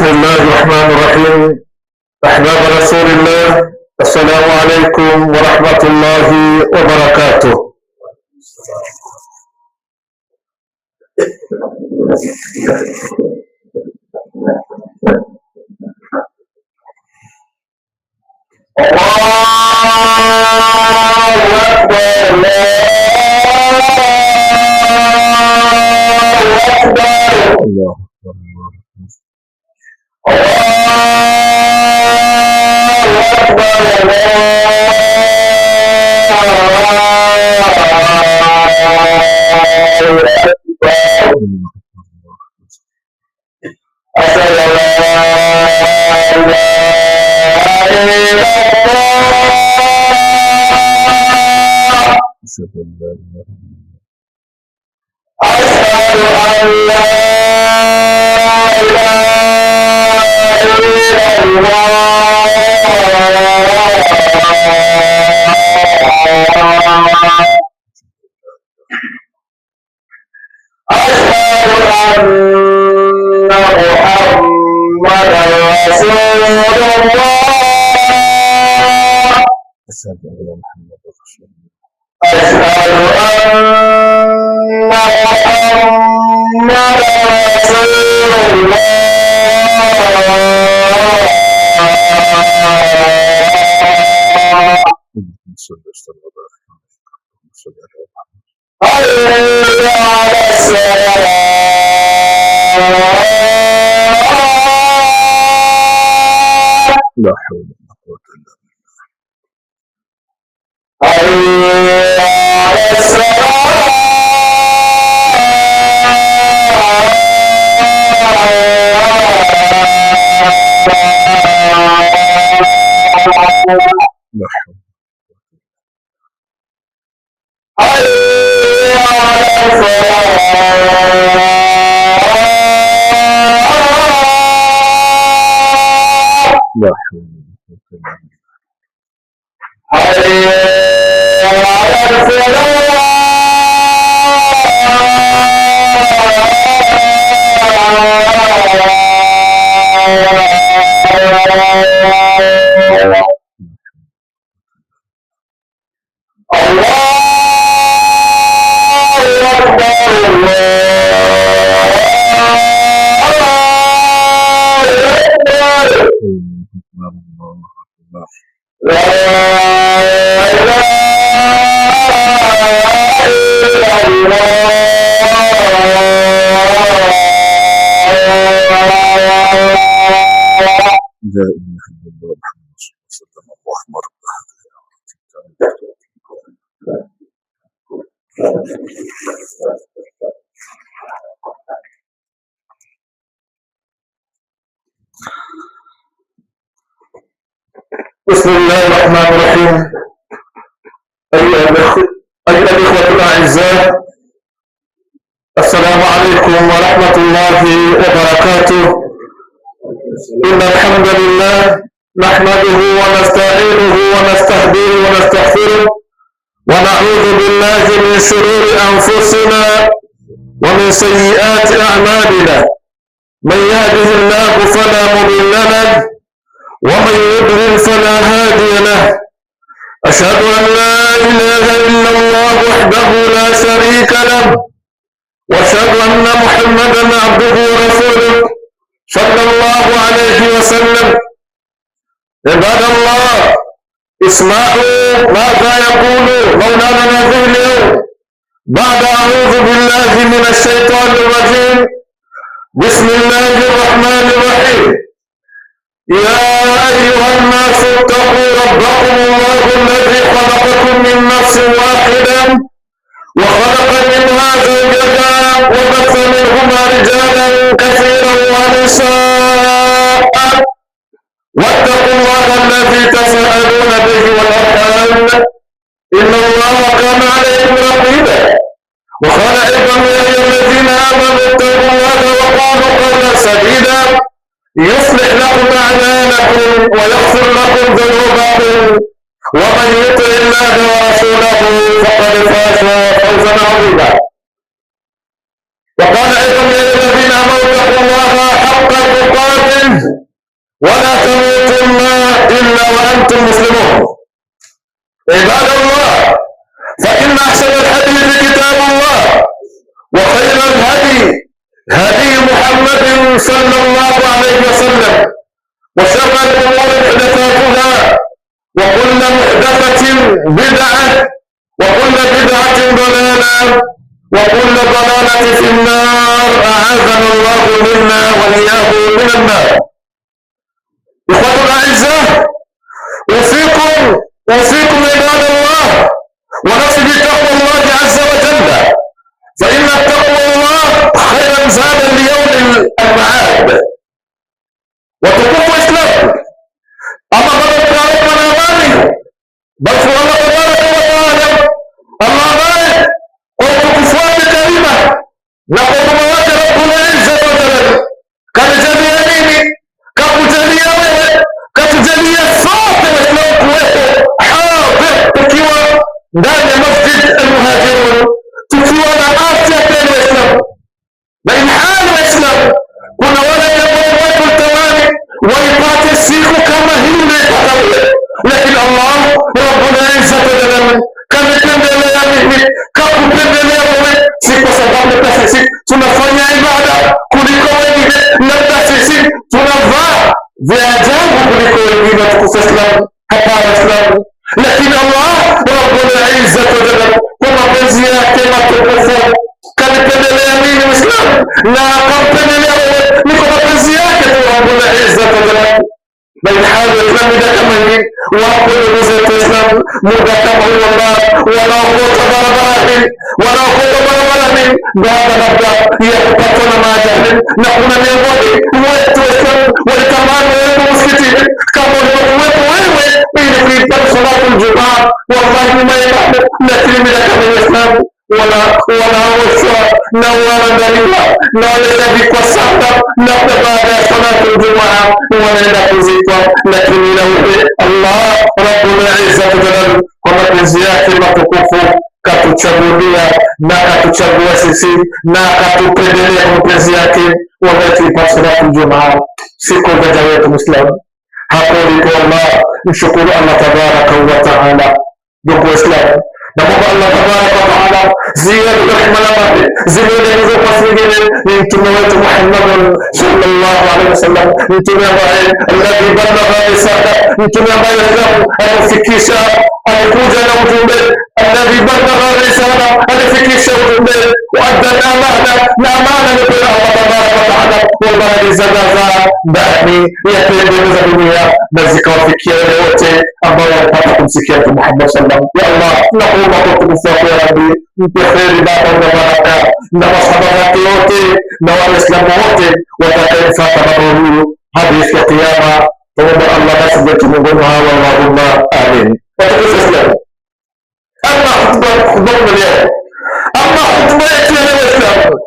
الله الرحمن الرحيم. أحباب رسول الله، السلام عليكم ورحمة الله وبركاته. لا حول ولا قوة إلا بسم الله الرحمن الرحيم. أيها الإخوة الأعزاء، السلام عليكم ورحمة الله وبركاته. إن الحمد لله نحمده ونستعينه ونستهديه ونستغفره، ونعوذ بالله من شرور أنفسنا ومن سيئات أعمالنا. من يهده الله فلا مضل له، ومن يضلل فلا هادي له. أشهد أن لا إله إلا الله وحده لا شريك له، وأشهد أن محمدا عبده ورسوله صلى الله عليه وسلم. عباد الله، اسمعوا ماذا يقول مولانا هذه اليوم بعد أعوذ بالله من الشيطان الرجيم. بسم الله الرحمن الرحيم. يا أيها الناس اتقوا ربكم الله الذي خلقكم من نفس واحدة وخلق منها زوجها وبث منهما رجالا كثيرا ونساء، واتقوا الله الذي تساءلون به والأرحام إن الله كان عليكم رقيبا. وقال أيضا يا أيها الذين آمنوا اتقوا الله وقولوا قولا سديدا يصلح لكم أعمالكم ويغفر لكم ذنوبكم، ومن يطع الله ورسوله فقد فاز فوزا عظيما. وقال أيضا يا الذين آمنوا اتقوا الله حق تقاته هدي محمد صلى الله عليه وسلم، وشر الأمور محدثاتها، وكل محدثة بدعة، وكل بدعة ضلالة، وكل ضلالة في النار. أعاذنا الله منا وإياه من النار. إخوة الأعزاء، أوصيكم عباد الله ونفسي بتقوى الله عز وجل، فإن تقوى الله خيرا زادا ليوم المعاد. وتقوم إسلام أما بدأت ربنا أمامي بل الله تبارك وتعالى الله قلت كفوات كريمة نقول مواجه ربنا عز وجل كالجميع يميني كالجميع wewe katujalia sote waislamu kuwepo hadhir tukiwa ndani ya Masjid al-Muhajirun, tukiwa na afya tena waislamu na ilhali waislamu kuna wale ambao wanatamani waipate siku kama hii unaipata wewe, lakini Allah Rabbul Izzat wal Jalal kamependelea mimi kakupendelea wewe, si kwa sababu sisi tunafanya ibada kuliko wengine, labda sisi tunavaa vya ajabu kuliko wengine tukufu Islamu. Hapana Islamu, lakini Allah Rabbul Izzat wal Jalal kwa mapenzi yake matukufu kanipendelea mimi Muislamu na akampendelea wewe, ni kwa mapenzi yake tu Rabbul Izzat wal Jalal. Na ilhali Waislamu muda kama hii wapo ndugu zetu Waislamu, muda kama huu Allah wanaokota barabarani baada labda ya kupatwa na maajali, na kuna miongoni wetu Waislamu walitamani wewe msikitini kama ulivyokuwepo wewe ili kuipata salatu Ijumaa, wallahi ni maimamu, lakini muda kama Waislamu wanaoshwa na wanaandaliwa na wanaandikwa sana, labda baada ya salatu Ijumaa wanaenda kuzikwa, lakini na wewe Allah Rabbul Izzat wal Jalal kwa mapenzi yake matukufu katuchagulia na katuchagua sisi na katupendelea kwa mapenzi yake wakati wa salatu Ijumaa, siku moja wetu Muislamu. Hapo ndipo Allah, mshukuru Allah tabaraka wa taala. Ndugu Waislamu, na Mungu Allah tabaraka wa taala ziyada rehema zake zilizo kwa singine ni mtume wetu Muhammad sallallahu alaihi wasallam, mtume ambaye alladhi balagha risala, mtume ambaye alifikisha, alikuja na ujumbe, alladhi balagha risala, alifikisha ujumbe, wa adda amana, na amana ni kwa Allah tabaraka wa taala, wallahi zagaza ndani ya pembe za dunia na zikawafikia wote ambao wanapata kumsikia Mtume Muhammad sallallahu alaihi wasallam. Ya Allah, nakuomba kwa utukufu wako ya Rabbi, mpe kheri, baba na baraka na masahaba wake wote na Waislamu wote watakayefuata mambo huyu hadi siku ya Kiyama. Tuombe Allah basi wetu miongoni mwa hawa, Allahumma amin. Watukufu Waislamu, ama khutba leo, ama khutba yetu ya leo Waislamu,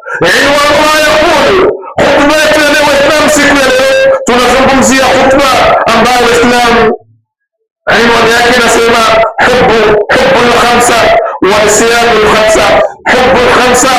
Allah yakulu khutba yetu ya leo Waislamu, siku ya leo tunazungumzia khutba ambayo Waislamu عنوان yake nasema hubbul khamsa wa siyamul khamsa. Hubbul khamsa,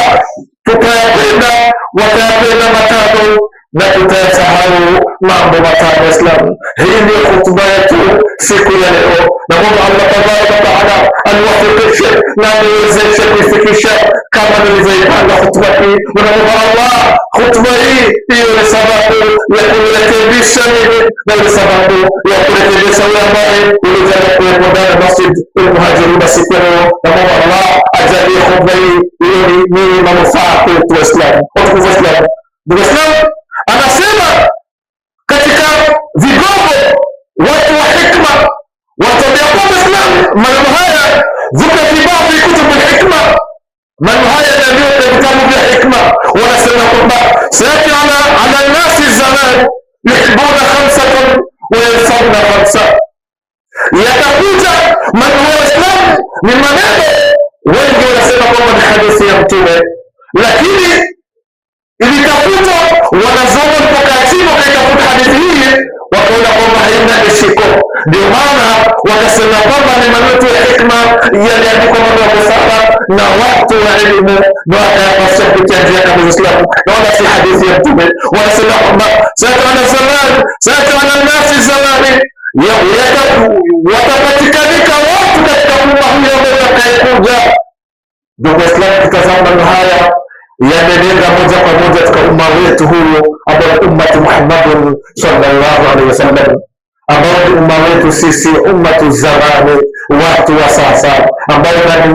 tutayapenda watayapenda matano na tutayasahau mambo matano. Waislamu, hii ndio hutuba yetu siku ya leo, na Mungu Allah tabaraka wa taala aliwafikishe na niwezeshe kuifikisha kama nilivyoipanga hutuba hii. Naomba Allah hutuba hii hiyo ni sababu ya kurekebisha mimi na ni sababu ya kurekebisha wewe ambaye ulijana kuwepo ndani ya Masjid al-Muhajirun siku ya leo. Naomba Allah ajalie hutuba hii hiyo ni manufaa kwetu Waislamu. Watukufu Waislamu, ndugu Waislamu, anasema katika vigogo watu wa hikma watambia kwa Waislamu, maneno haya dhuka fi baadhi kutubu al-hikma, maneno haya ndio vitabu vya hikma. Wanasema kwamba sayati ala nasi zaman yuhibbuna khamsatan wa yansawna khamsa, yatakuja maneno ya Waislamu ni maneno wengi wanasema kwamba ni hadithi ya Mtume, lakini ilitafuta wanazuoni kutoka chini wakaitafuta hadithi hii wakaona kwamba haina ishiko, ndio maana wakasema kwamba ni maneno ya hikma yaliandikwa maneno ya busara na watu wa elimu, na wakayapasha kupitia njia kama Uislamu, na wala si hadithi ya Mtume. Wanasema kwamba sayatana nasi zamani, watapatikanika watu katika umma huyo watakayekuja. Ndugu Waislamu, kitazama maneno haya yamenenda moja kwa moja katika umma sallallahu alaihi wasallam, ambao ni umma wetu sisi, ummatu zamani, watu wa sasa, ambao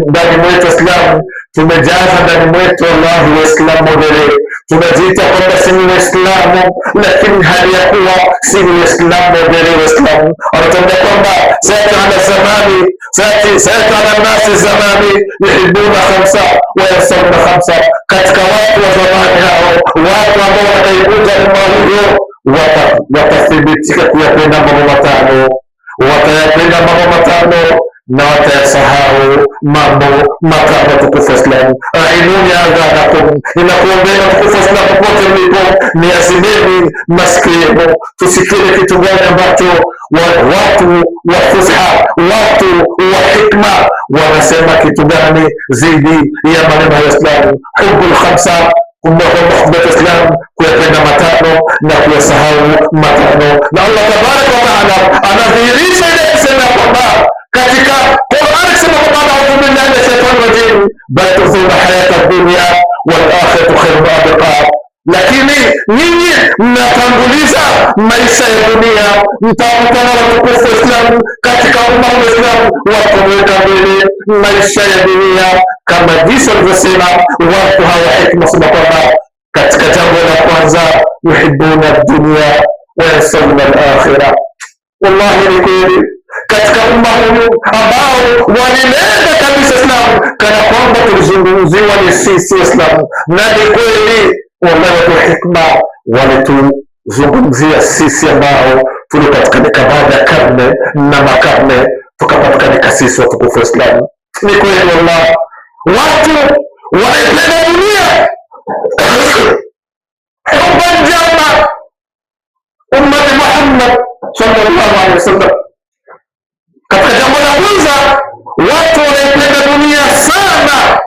ndani mwetu Waislamu tumejaza ndani mwetu wallahi Waislamu modele. Tunajiita kwamba si ni Waislamu, lakini hali ya kuwa si ni Waislamu modele. Waislamu wanatuambia kwamba sayati ala zamani, sayati ala nasi zamani yuhibbuna khamsa wa yansawna khamsa. Katika watu wa zamani hao, watu ambao wataikuta umma huyo watathibitika kuyapenda mambo matano, watayapenda mambo matano na watayasahau mambo matano. Tukufu Islamu, ainuni adhanakum, inakuombea tukufu Islamu popote mlipo, niazimeni masikio tusikile kitu gani ambacho watu wa fusha, watu wa hikma wanasema kitu gani zidi ya maneno ya Islamu. Hubbul khamsa, kumbuka Islam, kuyapenda matano na kuyasahau matano. Na Allah tabaraka wa taala anadhihirisha ile kusema kwamba katika Qur'an, kusema kwamba a'udhu billahi minash shaitani rajim, bal tu'thiruna hayata dunya wal akhiratu khairun wa abqa. Lakini nyinyi mnatanguliza maisha ya dunia, mtakutana na tukufu wa Islam katika umma wa Islam, wakuweka mbele maisha ya dunia, kama jinsi walivyosema watu hawa hikma, sema kwamba katika jambo la kwanza, yuhibbuna dunya wa yansawna al-akhirah. Wallahi ni kweli katika umma huu ambao walilenga kabisa Islam kana kwamba tulizungumziwa ni sisi Islam, na ni kweli wallahi watu hikma walituzungumzia sisi ambao tulipatikanika baada ya karne na makarne, tukapatikanika sisi watukufu Islam. Ni kweli wallahi watu wanaipenda dunia hubban jamma. Ummati Muhammad sallallahu alaihi wasallam, katika jambo la kwanza watu wanaipenda dunia sana,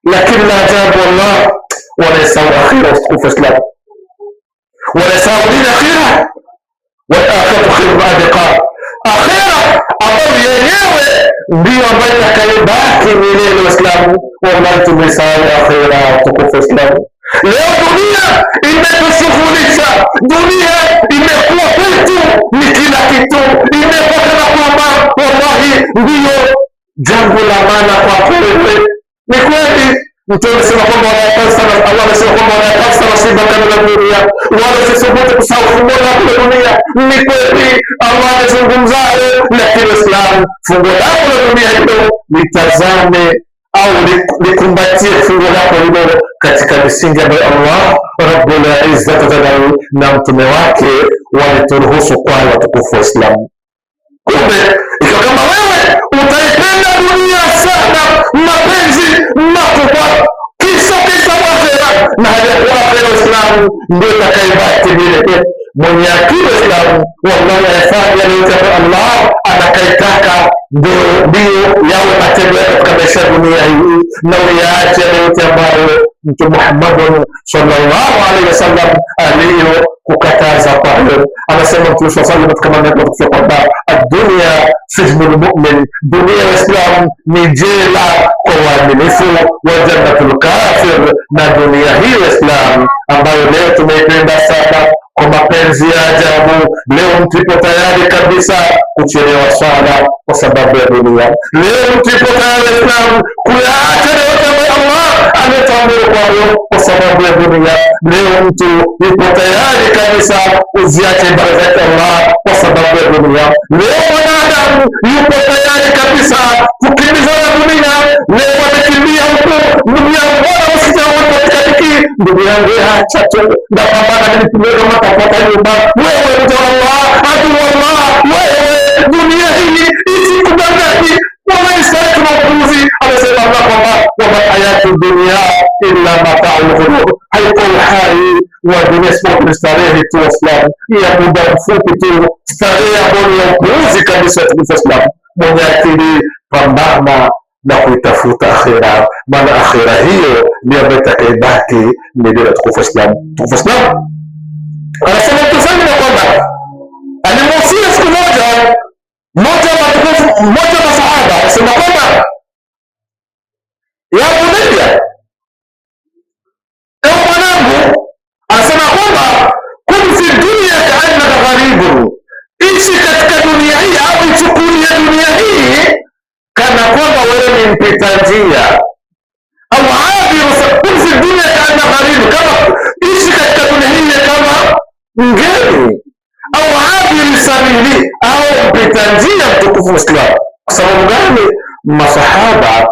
lakini la ajabu wallah wanaisahau akhira. Watukufu Islam, wanaisahau dini akhira, wal akhiratu khairun wa abqa. Akhira ambayo yenyewe ndio ambayo itakayobaki milele. Waislamu wallahi tumesahau akhira. Watukufu Islam, leo dunia imetushughulisha, dunia imekuwa kwetu ni kila kitu, imekuwa kana kwamba wallahi ndiyo jambo la maana kwa kweli. Ni kweli Mtume anasema kwamba Allah anasema kwamba wanayapasa nasibaka min dunia, wala sisubutu kusahau fungo lako la dunia. Ni kweli Allah anazungumza hayo, lakini Islam fungo lako la dunia hilo litazame au likumbatie fungo lako hilo katika misingi ambayo Allah Rabbul Izzati Jalla na mtume wake walituruhusu kwa watukufu wa Islam. Kumbe ikiwa kama wewe utaipenda dunia sana, mapenzi makubwa, kisa akhera, na hajakuwa akhera Islamu ndio itakayobaki vile. Mwenye akili Islamu wallahi ayafanya yote ambayo Allah anakaitaka, ndio yawe matendo yake katika maisha ya dunia hii, na uyaache yote ambayo Mtume Muhammad sallallahu alaihi wasallam aliyo kukataza kwayo. Anasema Mtume sallallahu alaihi wasallam katika maneno yake kwamba ad-dunya sijnul mu'min, dunia ya Islam ni jela kwa waaminifu, wa jannatul kafir, na dunia hii ya Islam ambayo leo tumeipenda sana kwa mapenzi ya ajabu. Leo mtu ipo tayari kabisa kuchelewa swala kwa sababu ya dunia. Leo mtu ipo tayari Islam kuyaacha yote ambayo Allah ametuamuru kwayo kwa sababu ya dunia. Leo mtu ipo tayari kabisa kuziacha ibada zake Allah kwa sababu ya dunia. Leo mwanadamu yupo tayari kabisa kukimbizana dunia. Leo wanakimbia huko dunia, mbona usijaona katika hiki ndugu yangu, acha tu na pambana ili tuweze kupata nyumba. Wewe mtu wa Allah, adu Allah, wewe dunia hii isikudanganye. Wanaisaidia mapuzi, anasema Allah kwamba wama hayatu dunia illa mata'ul ghurur, haiko uhai wa dunia isipokuwa starehe tu. Islam ya muda mfupi tu, starehe ambayo ya upuuzi kabisa. Tukufu Islam, mwenye akili pambana na kuitafuta akhira, maana akhira hiyo ndio ambayo itakayobaki milele. Tukufu Islam, tukufu Islam, anasema tufanye na kwamba alimuhusia siku moja mmoja wa sahaba, anasema kwamba ya bunayya, ewe mwanangu, anasema kwamba kun fi dunya ka'annaka dunia au abiru kun fi dunia kaana gharibu, kama ishi katika dunia hii kama mgeni, au abiru sabili, au mpita njia. Mtukufu Muislamu, kwa sababu gani? Masahaba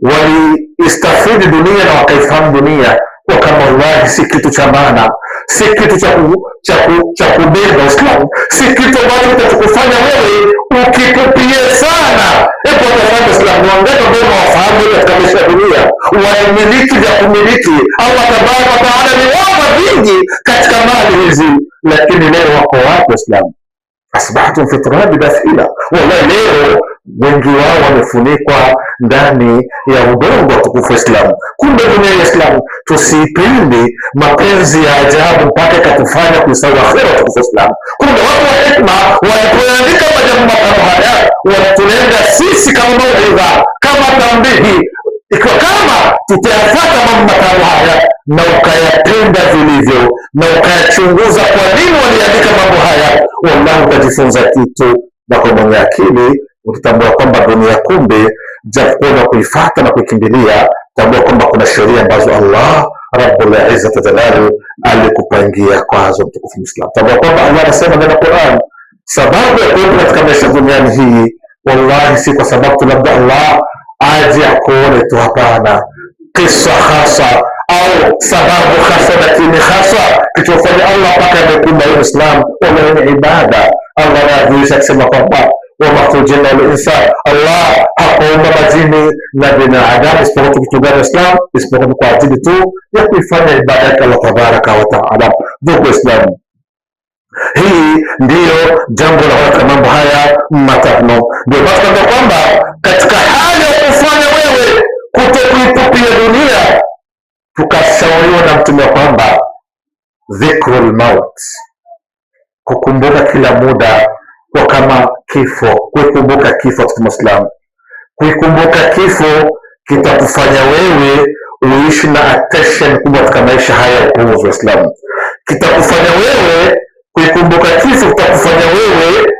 waliistafidi dunia na wakaifahamu dunia kwa kama wallahi si kitu cha maana, si kitu cha kubeba Uislamu, si kitu ambacho kitakufanya wewe ukikupie sana. Hebu watafanya Uislamu wangapi ambao wafahamu katika maisha ya dunia waimiliki vya kumiliki, Allah tabaraka wa taala ni wapa vingi katika mali hizi, lakini leo wako wapi Waislamu? Asbahtum fi turabi dafina, wallahi leo wengi wao wamefunikwa ndani ya udongo wa tukufu Islamu. Kumbe dunia ya Islamu tusiipende mapenzi ya ajabu mpaka ikatufanya kuisahau akhera wa tukufu Islamu. Kumbe watu wa hikma walipoandika majambo matano haya walitulenga sisi kama mawaidha, kama tambihi, ikiwa kama tutayafuata mambo matano haya na ukayatenda vilivyo na ukayachunguza kwa nini waliandika mambo haya, wallahi utajifunza kitu, na kwa mwenye akili utatambua kwamba dunia kumbe japokuwa na kuifuata na kuikimbilia, tambua kwamba kuna sheria ambazo Allah Rabbul Izzati Jalalu alikupangia kwazo. Mtukufu Muislamu, tambua kwamba Allah anasema ndani ya Qur'an, sababu ya kuwepo katika maisha duniani hii wallahi si kwa sababu labda Allah aje akuone tu, hapana. Kisa hasa au sababu hasa, lakini hasa kichofanya Allah mpaka amekumba Uislamu wala ni ibada. Allah anaadhimisha akisema kwamba wama jinna wal insa, Allah hakuumba majini na binadamu isipokuwa kitu gani Islam, isipokuwa kwa ajili tu ya kuifanya ibada yake Allah tabaraka wa taala. Ndugu Islamu, hii ndiyo jambo la katika mambo haya matano. Ndio basi kwamba katika hali ya kufanya wewe kutokuipupia dunia, tukashauriwa na Mtume kwamba dhikrul maut, kukumbuka kila muda kwa kama kifo, kuikumbuka kifo. Muislamu, kuikumbuka kifo kitakufanya wewe uishi na attention kubwa katika maisha haya ya upuuzi wa Uislamu. Kitakufanya wewe kuikumbuka kifo, kitakufanya wewe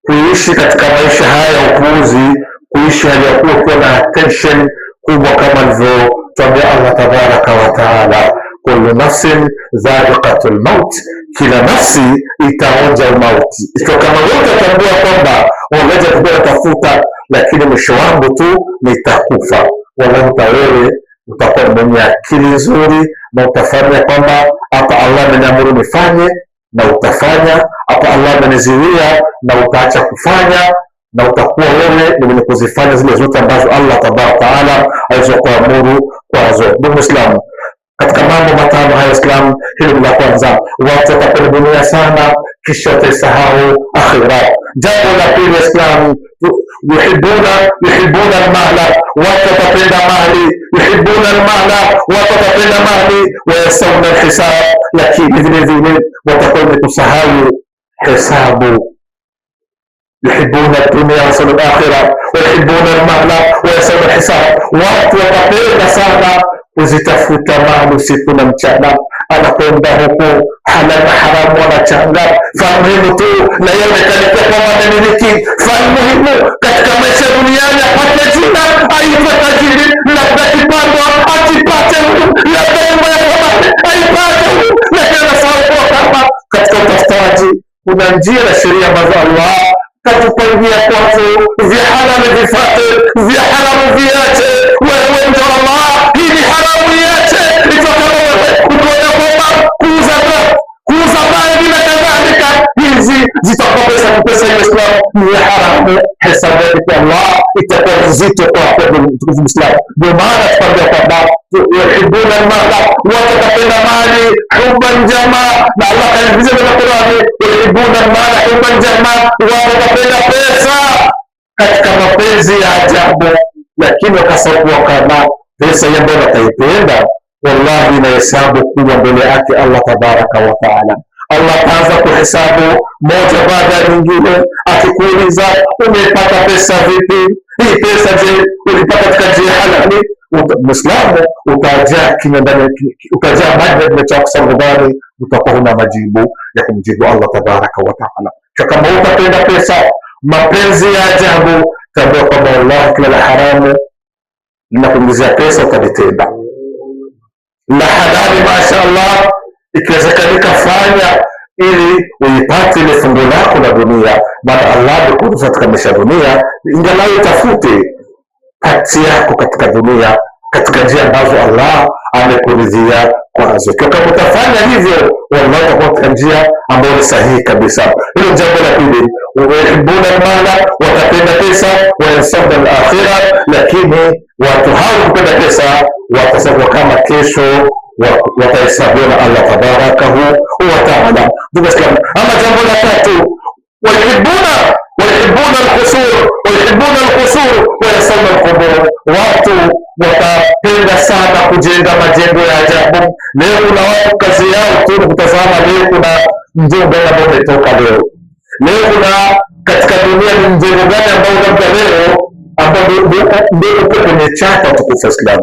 kuishi katika maisha haya ya upuuzi, kuishi hali ya kuwa na attention kubwa kama alivyotuambia Allah tabaraka wa taala, kullu nafsin dha'iqatul maut, kila nafsi itaonja umauti. Ikiwa kama wewe utatambua kwamba unaweza kutafuta, lakini mwisho wangu tu nitakufa, wala wewe utakuwa mwenye akili nzuri na utafanya kwamba hapa Allah ameniamuru nifanye na utafanya, hapa Allah amenizuia na utaacha kufanya, na utakuwa wewe ni mwenye kuzifanya zile zote ambazo Allah tabaraka wa taala alizokuamuru kwazo. Ndugu Muislamu, katika mambo matano haya Islam, hilo ni la kwanza. Watu watapenda dunia sana kisha wataisahau akhira. Jambo la pili Islam, yuhibbuna almala, watu watapenda mali. Yuhibbuna almala, watu watapenda mali. Wayasawna alhisab, lakini vile vile watakwenda kusahau hesabu. yuhibbuna dunia wasawna alakhira, wayuhibbuna almala wayasawna alhisab. Watu watapenda sana kuzitafuta mali usiku na mchana, anakwenda huku halal na haramu, anachanga. Famuhimu tu na yeye amekalipia kwamba amemiliki. Famuhimu katika maisha duniani apate jina, aitwe tajiri, labda kipando akipate, labda nyumba ya thamani aipate, lakini anasahau kuwa kama katika utafutaji kuna njia na sheria ambazo Allah katupangia kwazo. Vya halali vifate, vya haramu viache. Wewe ndio Allah, hii ni haramu iache. Ukiona kwamba kuuza mali na kadhalika, hizi zitakuwa pesa ya Islam ni haramu, hesabu yake kwa Allah itakuwa nzito kwa mtukufu Muislamu. Ndio maana tukwambia kwamba yuhibbuna almala, watapenda mali hubban jamaa, na Allah kaeleza katika Qur'ani, yuhibbuna almala hubban jamaa, watapenda pesa katika mapenzi ya ajabu, lakini wakasahau kama pesa ambayo wataipenda wallahi ina hesabu kubwa mbele yake Allah tabaraka wa taala. Allah ataanza kuhesabu moja baada ya nyingine, akikuuliza umepata pesa vipi? Hii pesa je, ulipata katika njia halali? Muislamu utajaa kinywa ndani, utajaa maji ndani ya kusangani, utakuwa huna majibu ya kumjibu Allah tabaraka wa taala. Kama utapenda pesa, mapenzi ya ajabu, tambua kwamba wallahi kila la haramu linakuingizia pesa ukalitenda, la halali mashaallah ikiwezekanika fanya ili uipate ile fungu lako la dunia. Baada Allah amekuruhusu katika maisha ya dunia, ingalau utafute haki yako katika dunia katika njia ambazo Allah amekuridhia kwazo. Kama utafanya hivyo, wallahi utakuwa katika njia ambayo ni sahihi kabisa. Hilo jambo la pili. Yuhibbuna mala, watapenda pesa, wayansawna al-akhirah, lakini watu hao kupenda pesa watasawa kama kesho watahesabiwa na Allah tabarakahu wa taala. Ndugu Islam, ama jambo la tatu, wayuhibbuna al-qusur wayasawna al-qubur, watu watapenda sana kujenga majengo ya ajabu. Leo kuna watu kazi yao tu kutazama, leo kuna mjengo gani ambao umetoka leo kuna katika dunia ni mjengo gani ambao labda leo ambao ndio uko kwenye chapa tukufu Islam.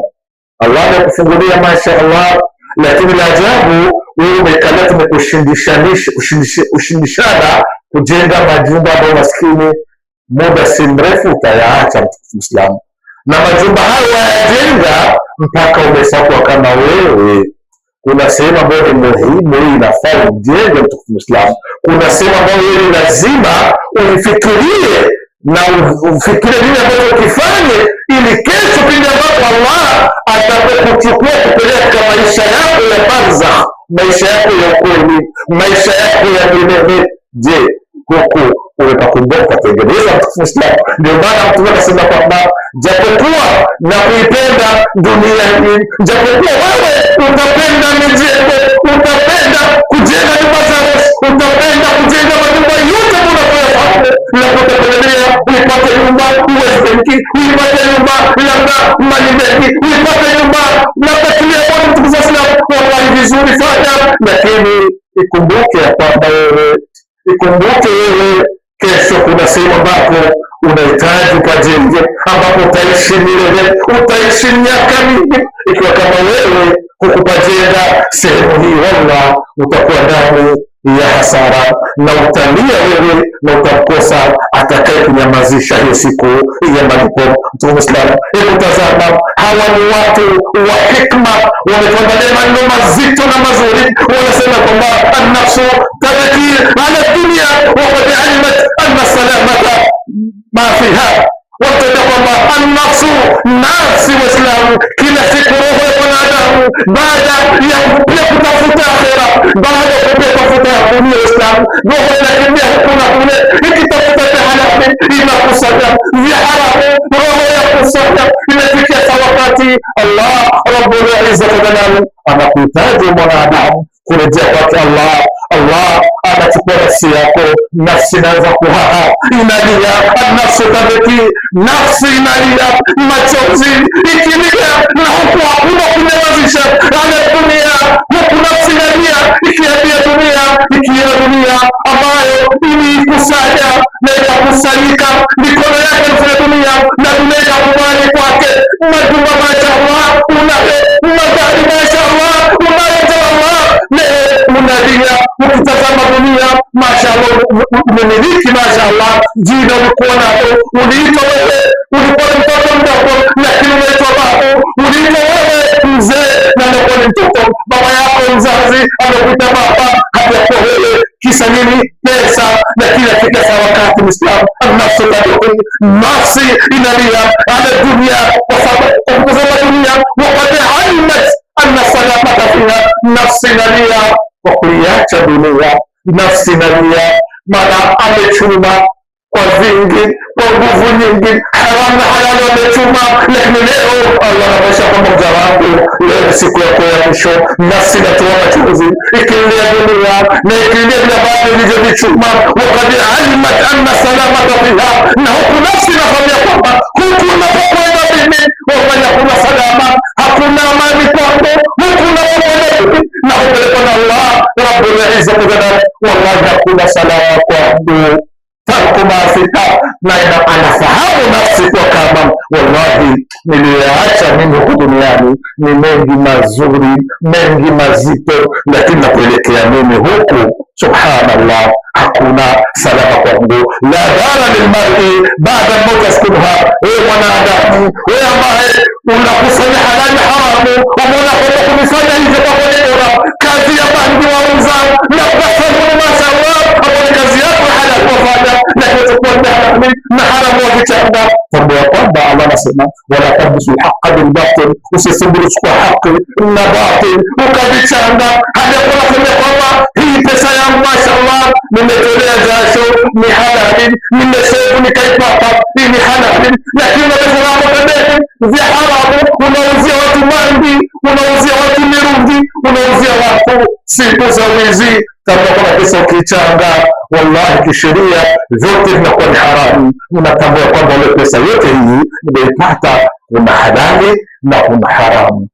Allah amekufungulia mashaallah, lakini la ajabu wewe umekalia tumekushindishana kujenga majumba ambayo maskini muda si mrefu utayaacha mtukufu Islam, na majumba hayo wayajenga mpaka umeshakuwa kama wewe. Kuna sehemu ambayo ni muhimu hii inafaa ujenge mtukufu Islam. Kuna sehemu ambayo ni lazima uifikirie na ufikirie nini ambacho ukifanye ili kesho pindi ambapo Allah atakuchukua kupeleka katika maisha yako ya barzakh, maisha yako ya ukweli, maisha yako ya milele. Je, huku umepakumbuka kutengeneza mtukufu Islam? Ndio maana Mtume anasema kwamba japokuwa na kuipenda dunia hii, japokuwa wewe utapenda mijengo, utapenda kujenga nyumba zako, utapenda kujenga majumba yote unayoyafanya, na kutapendelea uipate nyumba West Bank, uipate nyumba labda Mali Bank, uipate nyumba labda Tulia Bwana mtukufu Islam, wallahi vizuri fanya, lakini ikumbuke kwamba wewe kesho kuna sehemu ambapo unahitaji ukajenge, ambapo utaishi milele, utaishi miaka mingi. Ikiwa kama wewe hukupajenga sehemu hii, wallah utakuwa ndani ya hasara na utalia wewe na utamkosa atakaye kunyamazisha hiyo siku ya malipo. Mtume Islam, hebu tazama, hawa ni watu wa hikma, wametuandalia maneno mazito na mazuri. Wanasema kwamba an-nafsu tabki ala dunya wa qad alimat anna salamata ma fiha. Wataja kwamba an-nafsu, nafsi Waislamu, kila siku roho ya mwanadamu baada ya kutafuta akhera, baada ya kutafuta dunia Waislamu, roho inakimbia huku na kule ikitafuta vya halali inakusanya, vya haramu roho ya kusanya. Inafikia wakati Allah Rabbul Izzati wa Jalaluhu anakuhitaji mwanadamu kurejea kwake Allah anachukua nafsi yako, nafsi inaanza kuhaha, inalia, nafsi tabeki, nafsi inalia, machozi ikilia, na huku hakuna kunyamazisha ala dunia, huku nafsi inalia, ikiambia dunia ambayo ilikusanya na ikakusanyika mikono yake kwenye dunia, na dunia ikakubali kwake majumba mashaallah unayo, magari mashaallah unayo, unalia ukitazama dunia mashaallah, umemiliki mashaallah, jina ulikuwa nalo, uliitwa wewe, ulikuwa ni mtoto mdogo lakini unaitwa babu, uliitwa wewe mzee na unakuwa ni mtoto, baba yako mzazi amekuita baba, hajakuwa wewe. Kisa nini? Pesa. Lakini afika saa wakati Muislamu, nafsi inalia ala dunia, kwa sababu kutazama dunia, wakati alimat anna salamata fiha, nafsi inalia kwa kuiacha dunia, nafsi inalia maana amechuma kwa vingi, kwa nguvu nyingi, haramu na halali amechuma. Lakini leo Allah anaonyesha kwamba mja wangu, leo ni siku yako ya mwisho. Nafsi inatoa machozi ikilia dunia na ikilia vile ambavyo ilivyovichuma, wakad alimat anna salamata fiha, na huku nafsi inakwambia kwamba huku unapokwenda mimi wallahi hakuna salama, hakuna amani kwako, huku unapokwenda mimi na upelekwa na Allah Rabbul Izzati wa Jalaluhu, wallahi hakuna salama kwangu. Takumafika na anafahamu nafsi kwa kama wallahi niliyoacha mimi huku duniani ni mengi mazuri, mengi mazito, lakini nakuelekea mimi huku, subhanallah, hakuna salama kwangu. La dara lilmar'i ba'da mauti yaskunha. Wewe mwanadamu, wewe ambaye unakusanya halali haramu, umeona kwamba kunifanya hivyo kwa bora, kazi ya bandi wauza na ukasema mashallah, hapo ni kazi yako halali kufanya, na kuchukua halali na haramu wakichanga. Tambua kwamba Allah anasema wala tabsu alhaqqa bilbatil, usisumburu kwa haki na batil ukavichanga. Hadi kuna kwamba hii pesa yangu mashallah nimetolea jasho ni halali, nimeshevu nikaipata, hii ni halali, lakini unasema hapo pembeni vya haramu, unauzia watu mandi, unauzia watu mirungi, unauzia watu siku za wizi. Tambua kwamba pesa ukichanga, wallahi kisheria vyote vinakuwa ni haramu. Unatambua kwamba ile pesa yote hii nimeipata, kuna halali na kuna haramu.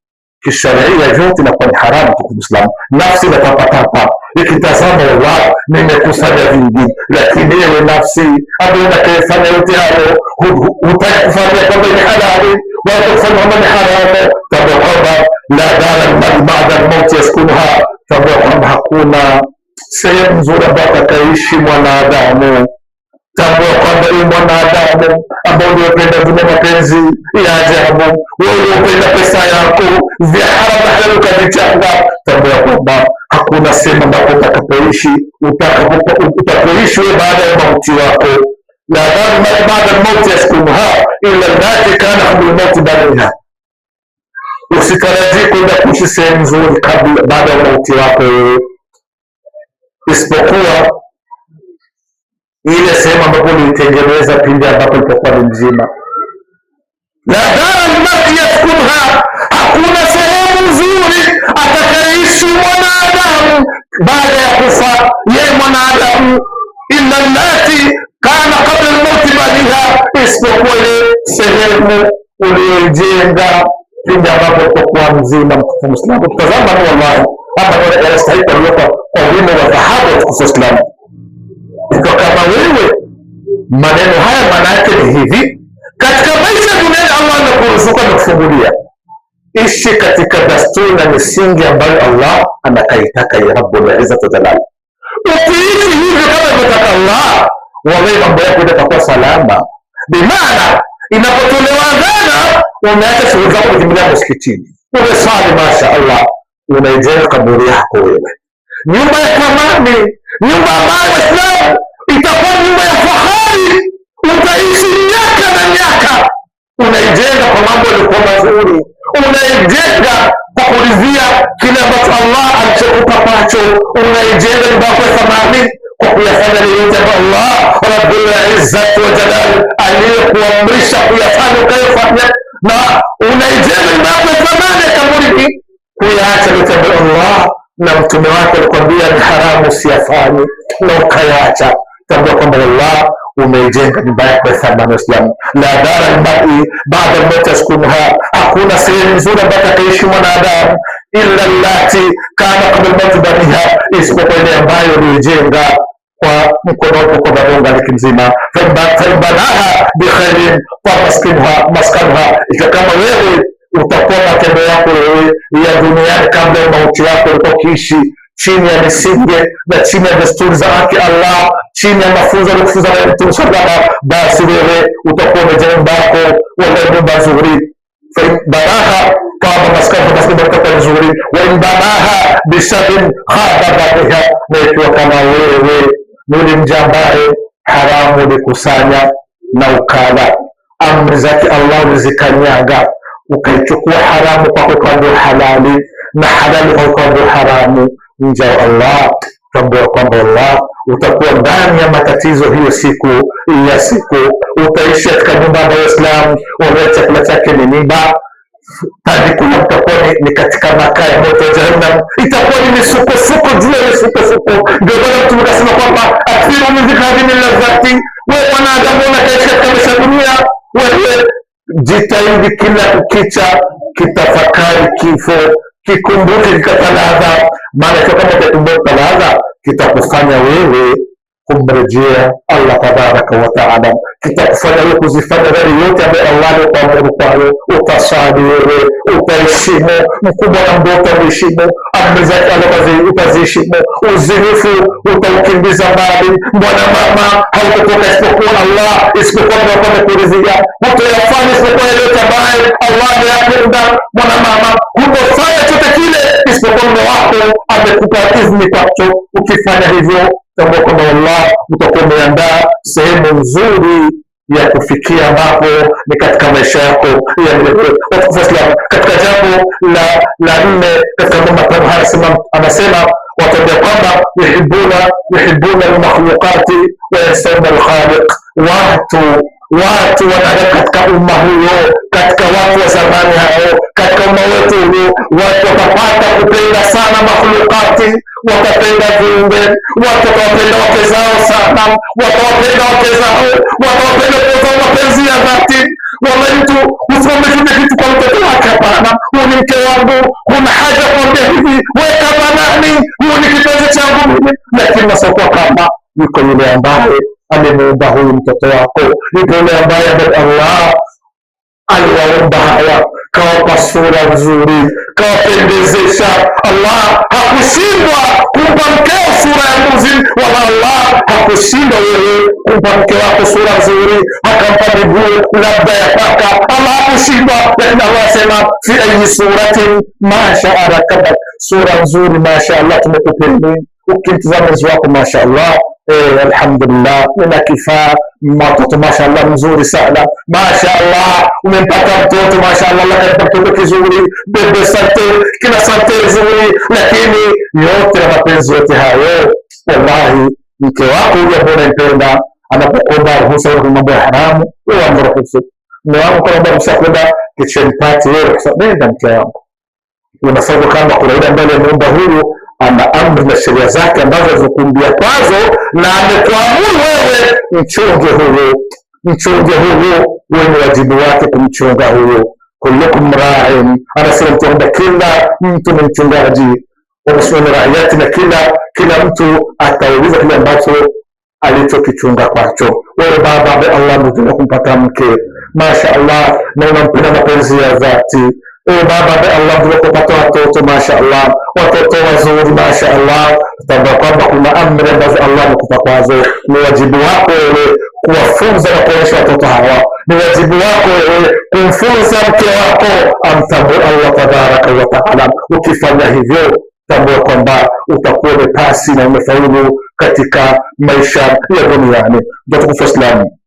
Kisheria vyote inakuwa ni haramu. Kwa Muislamu nafsi inatapatapa ikitazama, wallahi nimekusanya vingi, lakini wewe nafsi ambayo unakayefanya yote hayo hutaki kufanya kwamba ni halali wala kufanya kwamba ni haramu. Tambua kwamba la dara liman ba'da al-mauti yaskunha. Tambua kwamba hakuna sehemu nzuri ambayo atakaishi mwanadamu. Tambua kwamba hii mwanadamu ambao uliopenda dunia mapenzi ya ajabu, wewe uliopenda pesa yako vya haramu na halali ukavichanga, tambua kwamba hakuna sehemu ambapo utakapoishi wewe baada ya mauti wako. La dara baada ya mauti yaskunha illa allati kana qabla al-mauti baniha. Usitarajii kwenda kuishi sehemu nzuri kabla baada ya mauti wako, isipokuwa ile sehemu ambapo ulitengeneza pindi ambapo ulipokuwa ni mzima. La dara liman yaskunha, hakuna sehemu nzuri atakayeishi mwanadamu baada ya kufa yeye mwanadamu, illa allati kana qabla al-mauti baniha, isipokuwa ile sehemu uliyojenga pindi ambapo ulipokuwa mzima. Mtukufu Muislamu, tutazama ni wallahi hapa yanastahili kuwekwa kwa wino wa dhahabu. Mtukufu Muislamu, kwa kama wewe maneno haya maana yake ni hivi: katika maisha duniani Allah anakuruzuka na kufungulia, ishi katika dasturi na misingi ambayo Allah anakaitaka ya Rabbul Izzati wa Jalal. Ukiishi hivyo kama anataka Allah, wallahi mambo yako yatakuwa salama. Bimaana inapotolewa adhana, unaacha shughuli zako kukimbilia msikitini, umesali masha Allah, unaijenga kaburi yako wewe, nyumba ya thamani, nyumba ambayo Waislamu itakuwa nyumba ya fahari, utaishi miaka na miaka. Unaijenga kwa mambo yalikuwa mazuri, unaijenga kwa kuridhia kile ambacho Allah alichokupa kwacho, unaijenga nyumba yako ya thamani kwa kuyafanya yote ambayo Allah Rabbul Izzati wa Jalal aliyokuamrisha kuyafanya ukayofanya, na unaijenga nyumba yako ya thamani ya kaburi kuyaacha yote ambayo Allah na mtume wake alikwambia ni haramu usiyafanye na ukayaacha. Tambua kwamba Allah umeijenga nyumba yako ya thamani. Waislamu, la dara liman ba'da al-mauti yaskunha, hakuna sehemu nzuri ambayo atakaishi mwanadamu illa allati kana qabla al-mauti baniha, isipokuwa ile ambayo ulijenga kwa mkono wako kwa badonga liki mzima. Fabanaha bikhairin maskanha, kama wewe utakuwa matendo yako wewe ya duniani kabla ya mauti yako ulikuwa ukiishi chini ya misingi na chini ya desturi za haki Allah, chini ya mafunzo aliyokufunza na Mtume sallallahu, basi wewe utakuwa umejenga nyumba yako wala nyumba nzuri. Banaha kama maskani itakuwa nzuri, wa banaha bisabin khaba biha, na ikiwa kama wewe ni mja ambaye haramu ulikusanya na ukala amri zake Allah ulizikanyaga, ukaichukua haramu kwa upande wa halali na halali kwa upande wa haramu, nje wa Allah, tambua kwamba Allah utakuwa ndani ya matatizo hiyo siku ya siku. Utaishi katika nyumba ya Waislamu, wale chakula chake ni mimba, hadi kuna utakuwa ni katika makaa ya moto ya Jahannam, itakuwa ni misukosuko juu ya misukosuko. Ndio maana Mtume akasema kwamba akthiru min dhikri hadhihi ladhati, wewe mwanadamu unaishi katika maisha dunia, wewe jitahidi kila kukicha kitafakari kifo, kikumbuke kikatalazha, maana kama utakumbuka talazha kitakufanya wewe kumrejea Allah tabaraka wa taala, kitakufanya wewe kuzifanya yale yote ambayo Allah amekuamuru kwayo. Utasali wewe, utaheshimu mkubwa na mdogo, utaheshimu amri zake Allah utaziheshimu, uzinifu utaukimbiza mbali, mwana mama hautatoka isipokuwa Allah, isipokuwa ndio kuridhia, hutayafanya isipokuwa yale yote ambayo Allah ameyapenda. Mwana mama hutofanya chochote kile isipokuwa mume wako amekupa idhini kwacho. Ukifanya hivyo, tambua kwamba Allah utakuwa umeandaa sehemu nzuri ya kufikia ambapo ni katika maisha yako ya milele. Katika jambo la nne katika mambo matano haya anasema watambia kwamba yuhibbuna almakhluqati wa yansawna alkhaliq. Watu wanaga katika umma huyo, katika watu wa zamani hao, katika umma wetu huyo, watu watapata kupenda sana makhlukati, watapenda viumbe, watu watawapenda wake zao sana, watawapenda wake zao, watawapenda kwa mapenzi ya dhati. Wala mtu usimamishe kitu kwa mtoto wake, hapana, huyu ni mke wangu, huna haja kuambia hivi, wewe kama nani, huyu ni kipenzi changu mimi. Lakini nasokuwa kama yuko yule ambaye amemuumba huyu mtoto wako, yuko yule ambaye Allah aliwaumba hawa, kawapa sura nzuri, kawapendezesha. Allah hakushindwa kumpa mkeo sura ya mbuzi, wala Allah hakushindwa wewe kumpa mke wako sura nzuri, akampa miguu labda ya paka. Allah hakushindwa, lakini Allah asema fi ayi suratin ma shaa rakabak, sura nzuri masha Allah tumekupeni. Ukimtazama mwenzi wako masha Allah, alhamdulillah, una kifaa mtoto masha Allah mzuri sana, masha Allah umempata mtoto masha Allah, lakini mtoto kizuri, bebe sante, kina sante nzuri. Lakini yote na mapenzi yote hayo, wallahi mke wako yule ambaye unampenda anapokuomba ruhusa ya mambo ya haramu, wewe amruhusu. Mume wangu kama ruhusa kwenda kitchen party, wewe nenda mke wangu, unafanya kama kuna yule ambaye ameomba huyu ana amri na sheria zake ambazo zikumbia kwazo, na amekuamuru wewe mchunge huyo, wewe wajibu wake kumchunga huyo. Kullukum ra'in, anasema kwamba kila mtu ni mchungaji wa maswala raiyati, na kila mtu atauliza kile ambacho alichokichunga kwacho. Wewe baba ambaye Allah amekuja kumpata mke masha Allah na unampenda mapenzi ya dhati, baba ambaye Allah amekuja kupata watoto masha Allah, watoto wazuri masha Allah, tambua kwamba kuna amri ambazo Allah amekupa kwazo. Ni wajibu wako wewe kuwafunza na kuonyesha watoto hawa, ni wajibu wako wewe kumfunza mke wako amtambue Allah tabaraka wa taala. Ukifanya hivyo, tambua kwamba utakuwa umepasi na umefaulu katika maisha ya duniani. Mtukufu Islamu,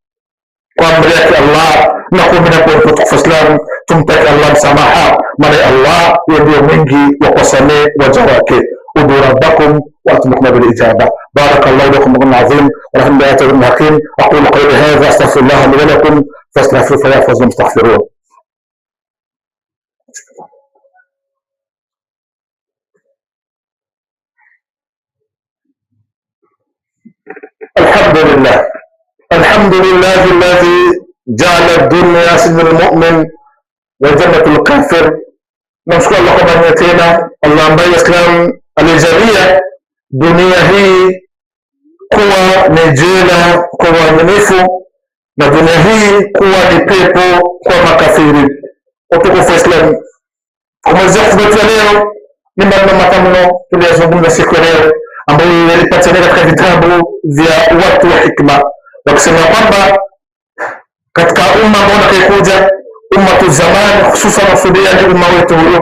kwa amri yake Allah na kuamini kwa mtukufu Islamu, tumtaki Allah msamaha, maana Allah ndio mwingi wa kusamehe waja wake. ud'u rabbakum wa atmikna bil ijaba. barakallahu lakum wa azim wa rahmatullahi wa barakatuh. aqulu qawli hadha astaghfirullah li wa lakum fastaghfiruhu fa yaghfiru al-mustaghfirun. الحمد لله الذي جعل الدنيا سجن المؤمن وجنة الكافر. نشكر الله kwa tena Allah ambaye Islam alijalia dunia hii kuwa ni jela kwa waaminifu na dunia hii kuwa ni pepo kwa makafiri. Utukufu Islam, kumalizia kutubu leo ni mambo matano tuliyozungumza siku leo ambayo yalipatikana katika vitabu vya watu wa hikma, wakisema kwamba katika umma ambao unakuja ummatu zamani, hususan kusudia ni umma wetu huyo,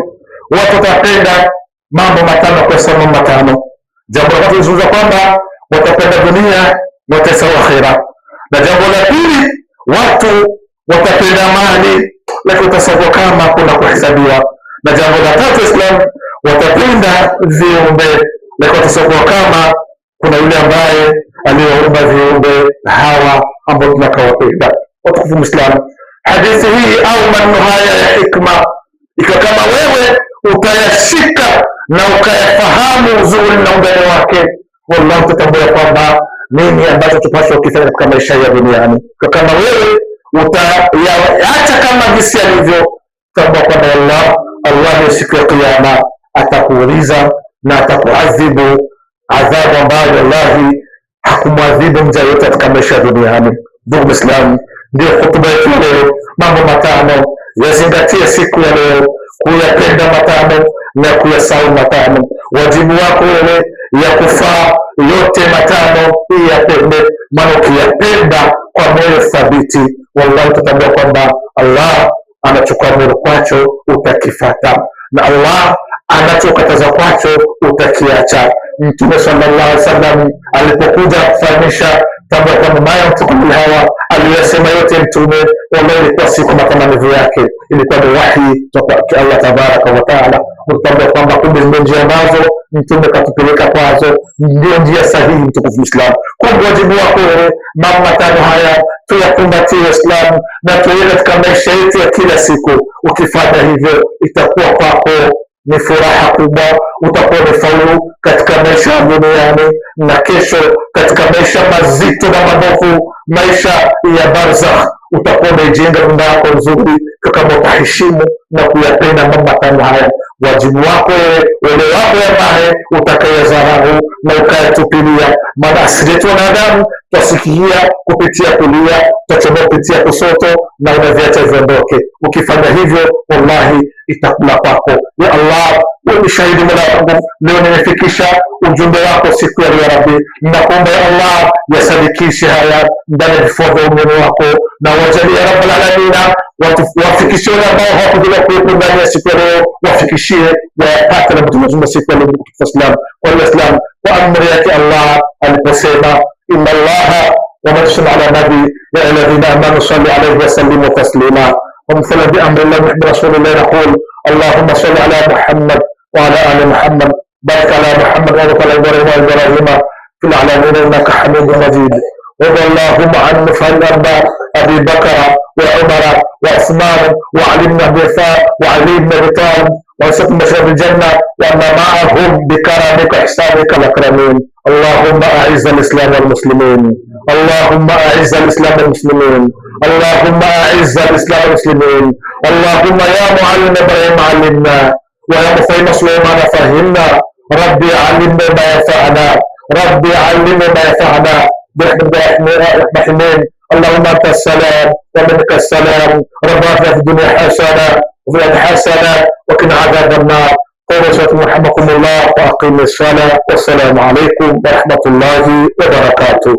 watu watapenda mambo matano kwa sababu matano. Jambo la kwanza kwamba watapenda dunia na watasahau akhira, na jambo la pili watu watapenda mali lakini watasahau kama kuna kuhesabiwa, na jambo la tatu Islam watapenda viumbe lakini watasahau kama kuna yule ambaye aliyeumba viumbe hawa ambao tunakawapenda. Watukufu Muislamu, hadithi hii au maneno haya ya hikma, ikiwa kama wewe utayashika na ukayafahamu uzuri na undani wake, wallahi utatambua kwamba nini ambacho tupaswa kufanya katika maisha ya duniani. Kwa kama wewe utayaacha kama jinsi alivyo, tambua kwamba Allah siku ya kiyama atakuuliza na atakuadhibu adhabu ambayo wallahi hakumwadhibu mja yote katika maisha duniani. Ndugu Muislamu, ndio hotuba yetu leo. Mambo matano yazingatie siku ya leo, kuyapenda matano na kuyasahau matano. Wajibu wako wewe ya kufaa yote matano yapende, maana ukiyapenda kwa moyo thabiti, wallahi utatambua kwamba Allah anachokuamuru kwacho utakifata na Allah anachokataza kwacho utakiacha. Mtume sallallahu alaihi wasallam alipokuja kufahamisha tambua kwamba ma yantiqu anil hawa, aliyasema yote Mtume, wallahi ilikuwa si kwa matamanio yake, ilikuwa ni wahi kutoka Allah tabaraka wa taala. Utambua kwamba kumbe ndio njia ambazo Mtume katupeleka kwazo ndio njia sahihi. Mtukufu Muislamu, kumbe wajibu wako wewe mambo matano haya tuyakumbatie Uislamu na tuwe katika maisha yetu ya kila siku. Ukifanya hivyo itakuwa kwako ni furaha kubwa, utakuwa umefaulu katika maisha ya duniani na kesho katika maisha mazito na mabovu, maisha ya barzakh. Utakuwa umejenga nyumba yako nzuri kama utaheshimu na kuyapenda mambo matano haya. Wajibu wako wale wako ambaye utakayadharau na ukayatupilia, maana asili yetu wanadamu twasikia kupitia kulia, tutachomoa kupitia kusoto na unaviacha viondoke. Ukifanya hivyo, wallahi itakula kwako. Ya Allah, wewe ni shahidi Mola wangu, leo nimefikisha ujumbe wako siku ya leo. Rabbi, nakuomba ya Allah yasadikishe haya ndani ya vifua vya umeme wako, na wajalie ya Rabbal Alamin, wafikishie wale ambao hawakujua kuwepo ndani ya siku ya leo, wafikishie wayapate na mtume siku ya leo. Kwa Islam, kwa amri yake Allah aliposema inna Allaha wa man ala nabi ya alladhina amanu sallu alayhi wa sallimu taslima. ومثلا بأمر الله محمد رسول الله نقول اللهم صل على محمد وعلى آل محمد، بارك على محمد وعلى آل إبراهيم في العالمين إنك حميد مجيد. وارض اللهم عن مفعل الأنباء أبي بكر وعمر وعثمان وعلي بن أبي وعلي بن أبي طالب وسط بشر الجنة وأن معهم بكرمك وإحسانك الأكرمين. اللهم أعز الإسلام والمسلمين، اللهم أعز الإسلام والمسلمين، اللهم أعز الإسلام والمسلمين. اللهم يا معلم إبراهيم علمنا، ويا مفهم سليمان فهمنا. ربي علمنا ما ينفعنا، ربي علمنا ما ينفعنا برحمتك. اللهم أنت السلام ومنك السلام. ربنا في الدنيا حسنة وفي الآخرة حسنة وقنا عذاب النار. قولوا رحمكم الله وأقيموا الصلاة، والسلام عليكم ورحمة الله وبركاته.